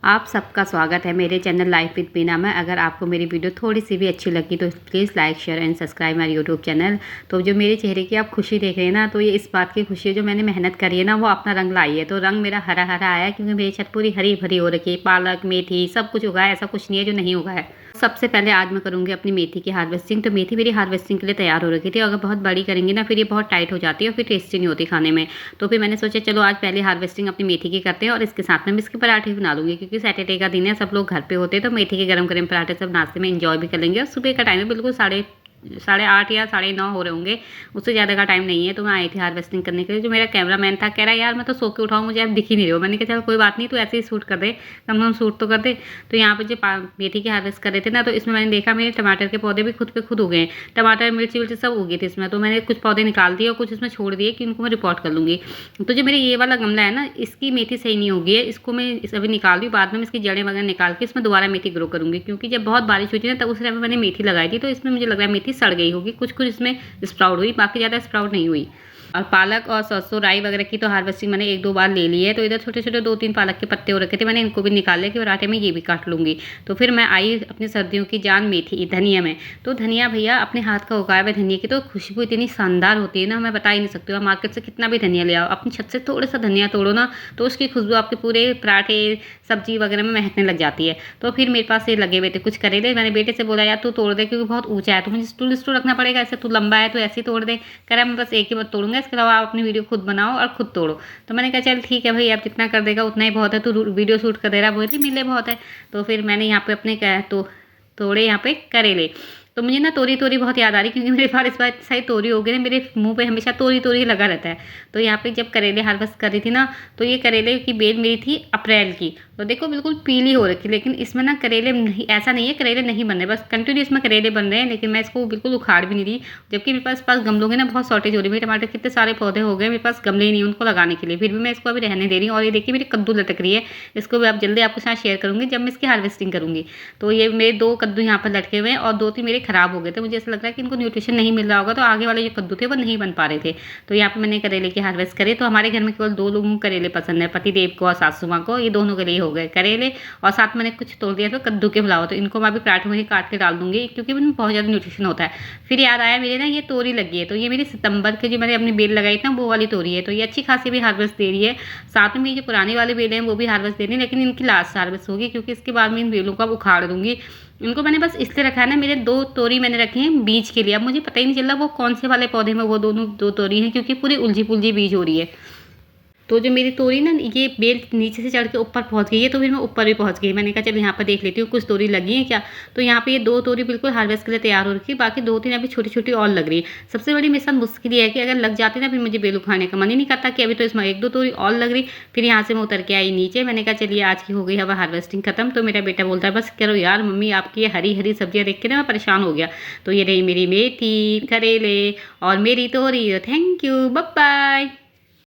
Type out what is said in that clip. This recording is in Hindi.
आप सबका स्वागत है मेरे चैनल लाइफ विद बीना में। अगर आपको मेरी वीडियो थोड़ी सी भी अच्छी लगी तो please like share and subscribe my YouTube channel. तो जो मेरे चेहरे की आप खुशी देख रहे हैं ना, तो ये इस बात की खुशी है जो मैंने मेहनत करी है ना, वो अपना रंग लाई है। तो रंग मेरा हरा हरा आया है क्योंकि मेरी छत पूरी हरी भरी हो रखी है। पालक मेथी सब कुछ उगा है, ऐसा कुछ नहीं है जो नहीं उगा है। सबसे पहले आज मैं करूँगी अपनी मेथी की हार्वेस्टिंग। तो मेथी मेरी हार्वेस्टिंग के लिए तैयार हो रखी थी। अगर बहुत बड़ी करेंगे ना फिर ये बहुत टाइट हो जाती है और फिर टेस्टी नहीं होती खाने में। तो फिर मैंने सोचा चलो आज पहले हार्वेस्टिंग अपनी मेथी की करते हैं और इसके साथ में मैं इसके पराठे भी बना लूँगी क्योंकि सैटरडे का दिन है, सब लोग घर पे होते हैं। तो मेथी के गरम गरम पराठे सब नाश्ते में एंजॉय भी कर लेंगे। और सुबह का टाइम है, बिल्कुल साढ़े 8 या 9:30 हो रहे होंगे, उससे ज़्यादा का टाइम नहीं है। तो मैं आई थी हार्वेस्टिंग करने के लिए। जो मेरा कैमरामैन था कह रहा यार मैं तो सो के उठाऊँ, मुझे अब दिख ही नहीं रहे हो। मैंने कहा चल कोई बात नहीं, तो ऐसे ही शूट कर दे, कम से कम शूट तो कर दे। तो यहाँ पर जो मेथी की हार्वेस्ट कर रहे थे ना, तो इसमें मैंने देखा मेरे टमाटर के पौधे भी खुद पे खुद उगे हैं। टमाटर मिर्ची विर्ची सब उगे थे इसमें। तो मैंने कुछ पौधे निकाल दिए और कुछ इसमें छोड़ दिए कि उनको मैं रिपोर्ट कर लूँगी। तो जो मेरे ये वाला गमला है ना, इसकी मेथी सही नहीं होगी है, इसको मैं अभी निकाल दूँ, बाद में इसकी जड़ें वगैरह निकाल के इसमें दोबारा मेथी ग्रो करूँगी। क्योंकि जब बहुत बारिश हुई थी ना, तब उस टाइम मैंने मेथी लगाई थी, तो इसमें मुझे लग रहा है मेथी सड़ गई होगी। कुछ इसमें स्प्राउट हुई, बाकी ज़्यादा स्प्राउट नहीं हुई। और पालक और सरसों राई वगैरह की तो हार्वेस्टिंग मैंने 1-2 बार ले ली है। तो इधर छोटे छोटे 2-3 पालक के पत्ते हो रखे थे, मैंने इनको भी निकाल लिया कि पराठे में ये भी काट लूँगी। तो फिर मैं आई अपनी सर्दियों की जान मेथी धनिया में। तो धनिया भैया अपने हाथ का उगाया हुआ धनिया की तो खुशबू इतनी शानदार होती है ना, मैं बता ही नहीं सकती हूँ। आप मार्केट से कितना भी धनिया ले आओ, अपनी छत से थोड़ा सा धनिया तोड़ो ना, तो उसकी खुशबू आपके पूरे पराठे सब्जी वगैरह में महकने लग जाती है। तो फिर मेरे पास ये लगे हुए थे कुछ करेले। मैंने बेटे से बोला यार तू तोड़ दे क्योंकि बहुत ऊंचा है, तो मुझे स्टूल रखना पड़ेगा, ऐसे तू लंबा है तो ऐसे ही तोड़ दे। कह रहा मैं बस एक ही बार तोड़ूंगा, इसके अलावा आप अपनी वीडियो खुद बनाओ और खुद तोड़ो। तो मैंने कहा चल ठीक है भाई, आप जितना कर देगा उतना ही बहुत है, तू वीडियो शूट कर दे रहा है, बोलती मिले बहुत है। तो फिर मैंने यहाँ पे अपने तोड़े यहाँ पे करेले। तो मुझे ना तोरी तोरी बहुत याद आ रही क्योंकि मेरे पास इस बार सही तोरी हो गई ना, मेरे मुंह पे हमेशा तोरी तोरी लगा रहता है। तो यहाँ पे जब करेले हार्वेस्ट कर रही थी ना, तो ये करेले की बेल मेरी थी अप्रैल की। तो देखो बिल्कुल पीली हो रखी, लेकिन इसमें ना करेले नहीं, ऐसा नहीं है करेले नहीं बन रहे, बस कंटिन्यू इसमें करेले बन रहे हैं। लेकिन मैं इसको बिल्कुल उखाड़ भी नहीं रही, जबकि मेरे पास गमलों के ना बहुत शॉर्टेज हो रही है। मेरे टमाटर कितने सारे पौधे हो गए, मेरे पास गमले ही नहीं उनको लगाने के लिए, फिर भी मैं इसको अभी रहने दे रही हूँ। और ये देखिए मेरी कद्दू लटक रही है, इसको भी आप जल्दी आपके साथ शेयर करूँगी जब मैं इसकी हार्वेस्टिंग करूँगी। तो ये मेरे 2 कद्दू यहाँ पर लटके हुए हैं और 2-3 मेरे खराब हो गए थे। मुझे ऐसा लग रहा है कि इनको न्यूट्रिशन नहीं मिल रहा होगा, तो आगे वाले जो कद्दू थे वो नहीं बन पा रहे थे। तो यहाँ पे मैंने करेले की हार्वेस्ट करे। तो हमारे घर में केवल 2 लोगों को करेले पसंद है, पति देव को और सासू माँ को। ये दोनों के लिए हो गए करेले, और साथ मैंने कुछ तोड़ दिया तो कद्दू के पुलाव। तो इनको मैं अभी पराठों में ही काट के डाल दूंगी क्योंकि इनमें बहुत ज़्यादा न्यूट्रिशन होता है। फिर याद आया मेरे ना ये तोरी लगी है, तो ये मेरी सितंबर के जो मैंने अपनी बेल लगाई थी ना, वो वाली तोरी है। तो ये अच्छी खासी भी हार्वेस्ट दे रही है। साथ में ये जो पुरानी वाली बेलें हैं वो भी हार्वेस्ट दे रही है, लेकिन इनकी लास्ट हार्वेस्ट होगी क्योंकि इसके बाद मैं इन बेलों को उखाड़ दूंगी। इनको मैंने बस इसलिए रखा है ना, मेरे 2 तोरी मैंने रखी हैं बीज के लिए। अब मुझे पता ही नहीं चल रहा वो कौन से वाले पौधे में वो दोनों 2 तोरी हैं क्योंकि पूरी उलझी पुलझी बीज हो रही है। तो जो मेरी तोरी ना, ये बेल नीचे से चढ़ के ऊपर पहुंच गई है, तो फिर मैं ऊपर भी पहुंच गई। मैंने कहा चल यहाँ पर देख लेती हूँ कुछ तोरी लगी है क्या। तो यहाँ पे ये 2 तोरी बिल्कुल हार्वेस्ट के लिए तैयार हो रखी है, बाकी 2-3 अभी छोटी छोटी और लग रही है। सबसे बड़ी मेरे साथ मुश्किल ये है कि अगर लग जाती ना, फिर मुझे बेल उखाड़ने का मन ही नहीं करता कि अभी तो इसमें 1-2 तोरी और लग रही। फिर यहाँ से मैं उतर के आई नीचे। मैंने कहा चलिए आज की हो गई हवा हार्वेस्टिंग खत्म। तो मेरा बेटा बोलता है बस करो यार मम्मी, आपकी ये हरी हरी सब्जियाँ देख के ना मैं परेशान हो गया। तो ये रही मेरी मेथी, करेले और मेरी तोरी। Thank you, bye bye.